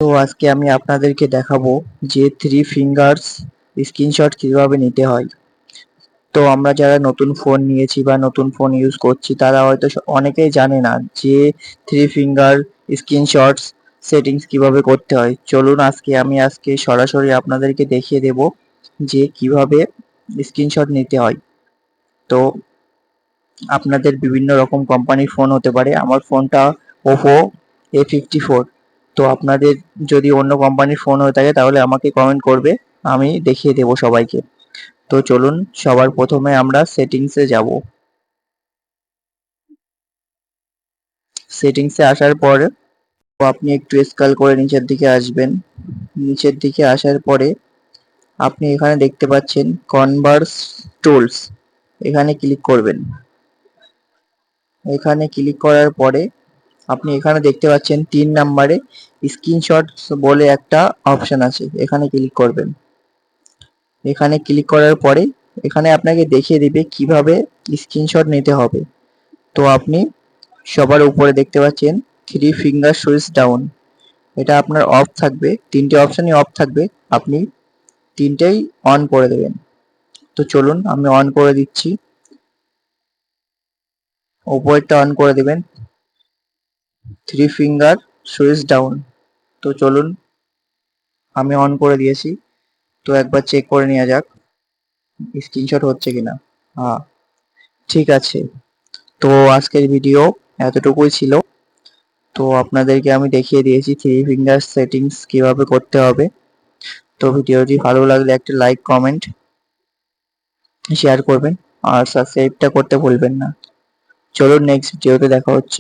তো আজকে আমি আপনাদেরকে দেখাবো যে থ্রি ফিঙ্গারস স্ক্রিনশট কিভাবে নিতে হয়। তো আমরা যারা নতুন ফোন নিয়েছি বা নতুন ফোন ইউজ করছি তারা হয়তো অনেকেই জানে না যে থ্রি ফিঙ্গার স্ক্রিনশটস সেটিংস কিভাবে করতে হয়। চলুন আজকে সরাসরি আপনাদেরকে দেখিয়ে দেব যে কিভাবে স্ক্রিনশট নিতে হয়। তো আপনাদের বিভিন্ন রকম কোম্পানির ফোন হতে পারে। আমার ফোনটা ওপো A54। তো আপনাদের যদি অন্য কোম্পানির ফোন হয়ে থাকে তাহলে আমাকে কমেন্ট করবে, আমি দেখিয়ে দেব সবাইকে। তো চলুন সবার প্রথমে আমরা সেটিংসে যাব। সেটিংসে আসার পর আপনি একটু স্ক্রল করে নিচের দিকে আসবেন। নিচের দিকে আসার পরে আপনি এখানে দেখতে পাচ্ছেন কনভার্স টুলস, এখানে ক্লিক করবেন। এখানে ক্লিক করার পরে আপনি এখানে দেখতে পাচ্ছেন 3 নম্বরে স্ক্রিনশটস বলে একটা অপশন আছে, এখানে ক্লিক করবেন। এখানে ক্লিক করার পরে এখানে আপনাকে দেখিয়ে দিবে কিভাবে স্ক্রিনশট নিতে হবে। তো আপনি সবার উপরে দেখতে পাচ্ছেন থ্রি ফিঙ্গার সুইচ ডাউন, এটা আপনার অফ থাকবে, তিনটে অপশনই অফ থাকবে, আপনি তিনটেই অন করে দেবেন। তো চলুন আমি অন করে দিচ্ছি। উপরেরটা অন করে দেবেন, থ্রি ফিঙ্গার সুইচ ডাউন। তো চলুন আমি অন করে দিয়েছি। তো একবার চেক করে নেওয়া যাক স্ক্রিনশট হচ্ছে কিনা। হ্যাঁ, ঠিক আছে। তো আজকের ভিডিও এতটুকুই ছিল। তো আপনাদেরকে আমি দেখিয়ে দিয়েছি থ্রি ফিঙ্গার সেটিংস কিভাবে করতে হবে। তো ভিডিওটি ভালো লাগলে একটা লাইক, কমেন্ট, শেয়ার করবেন আর সাবস্ক্রাইবটা করতে ভুলবেন না। চলুন নেক্সট ভিডিওতে দেখা হচ্ছে।